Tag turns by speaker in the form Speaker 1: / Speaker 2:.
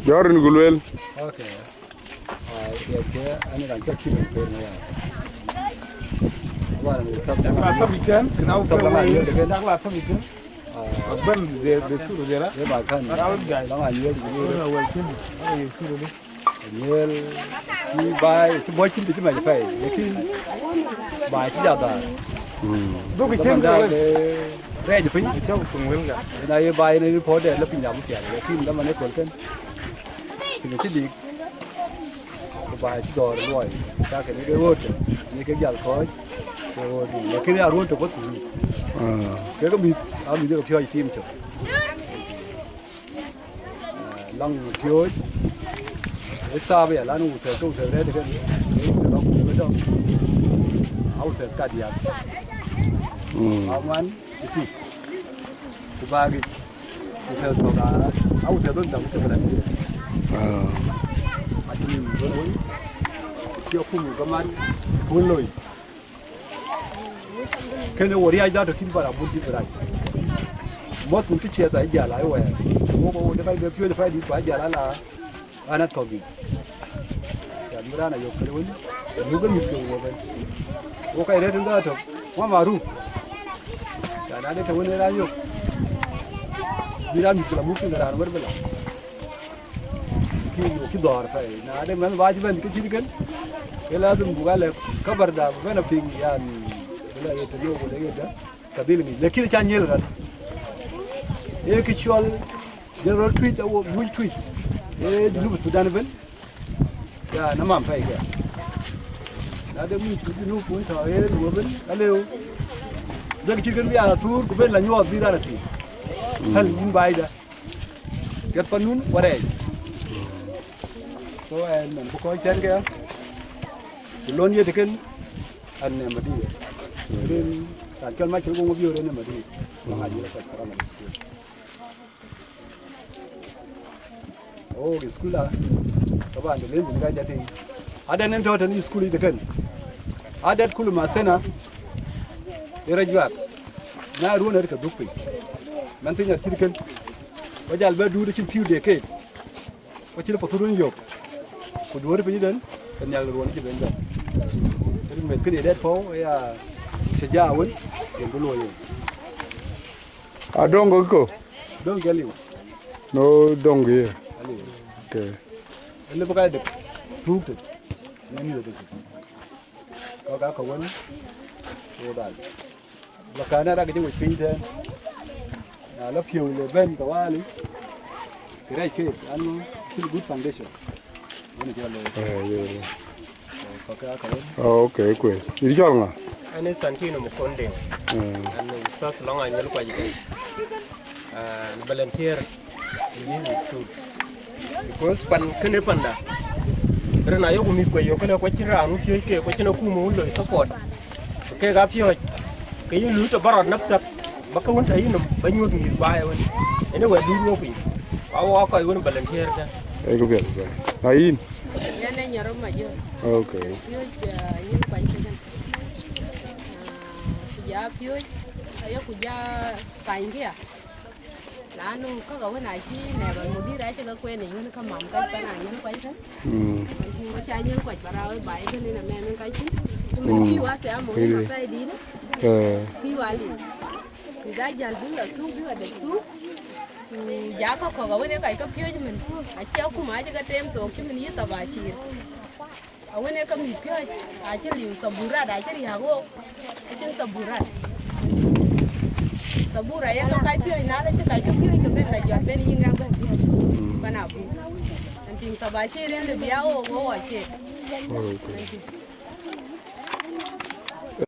Speaker 1: Jorin gulwel.
Speaker 2: Okay. Ya ani kan cek kilo per ya. Wala ni sab
Speaker 3: Dak la tam ikan, kenau ke dak la tam ikan. Ban de suru de la.
Speaker 2: ya ba kan.
Speaker 3: Rawat gai.
Speaker 2: Lang Anyiel ni.
Speaker 3: Ora wel kin. Ai suru de.
Speaker 2: Anyiel ni bai ki boy kin ti mai fai. Lekin bai ki ya da.
Speaker 3: Do ke
Speaker 2: Kan
Speaker 3: chen
Speaker 2: da
Speaker 3: de.
Speaker 2: re ji pin.
Speaker 3: Chau sung wel ga.
Speaker 2: Na ye bai ni pho de la pin ya mu ke. Lekin da man ne kon kan. Thì cái gì bài đò rồi ta cái cái vớt như cái giàn khói rồi cái này luôn cho có tủ cái bịt bịt được chơi phim chụp lăng thiếu cái xa bây giờ là nó sẽ công sự đấy thì cái nó cũng biết đâu áo sẽ cắt gì áo ngắn cái gì thứ ba cái sẽ có cả áo sẽ đơn giản cái này Aduh, boleh. Dia pun kaman boleh. Kena waria aja tu kini barang bunti berai. Mat bunti cia tak jalan awal. Oh, dia kalau dia pergi di jalan lah. Anak togi. Dan mereka nak yuk kerja ni. Bukan mesti orang. Oh, kaya dia tengah tu. Wah maru. Dan ada tu ni orang yuk. Bila mesti lah mungkin orang berbela. Ki dor fa na de man wajiban ki jirgan kala dum bugale kabar da bana ping yani bala yete yo ko de da kadil mi lekin cha nyel ran e ki chol general tweet o muy tweet e dinu Sudan ben ya na mam fa ga na de mi dinu ko ta e wo ben aleo da ki jirgan bi ala tur ko ben la nyot bi da ti hal min bayda gat panun ware so en man ko chen ke lon ye de ken an ne madi ren tan kal ma chul ko bio ren madi ma ha ye ka para ma school oh school la ka ba de len ga jati ada nen to tan school de ken ada kul ma sena era juat na ruona ka duppi man tinya tirken wajal ba du de chin piu de ke ko ci la paturun yok ko do re peden kan yalla ruwan ci ben da ko met ke det fo ya se jaawul en do loye
Speaker 1: Adongo ko.
Speaker 2: don galiw
Speaker 1: No dong ye.
Speaker 2: ali
Speaker 1: Okay.
Speaker 2: le ba de tuuk te ni de ko ga ko won ko dal la kana ra ke ji pin te na la piu le ben ka wali krai ke anu feel good foundation ni ja le
Speaker 1: Yeah.
Speaker 2: ko ka ka won
Speaker 1: Oh, okay, kwe. Iri jol nga.
Speaker 4: Ane Santino Mukonde. Ane sas long Anyiel Kuac. Volunteer in this school. Because pan kene panda. Rena yo kumi kwa yo kale kwa chira anu pio ke kwa china kumu ulo support. Ke ga pio ke yu lu to barot napsak baka wonta yino banyo mi bae won. Ene wa du ro pin. Awa ko won volunteer ta.
Speaker 1: Ay ko bel. Ayin.
Speaker 5: Yana nyaro majo.
Speaker 1: Okay.
Speaker 5: Pio Anyiel Kuac kan. Kuja pio ayo kuja kaingia. Lanu kaga wana ki ne ba mudira ce ga kwene wani kan mam kai kana Anyiel Kuac kan. Ko cha Anyiel Kuac barawo ba ita ne na men kai ki. Kuma ki wa sai amo na sai di ne. Ki wali. Ki da jal bi la su bi da su. Ja ka ko ga wani kai ka pio min. A ce kuma ji ga tem to ki min yi ta ba shi. A wani ka mi pio a ce liu sabura da ce ri hago. A ce sabura. Sabura ya ka kai pio na la ce kai ka pio ka ben la jot ben yin ga ba bana bu. Antin ka ba shi ren da biya o wa ke.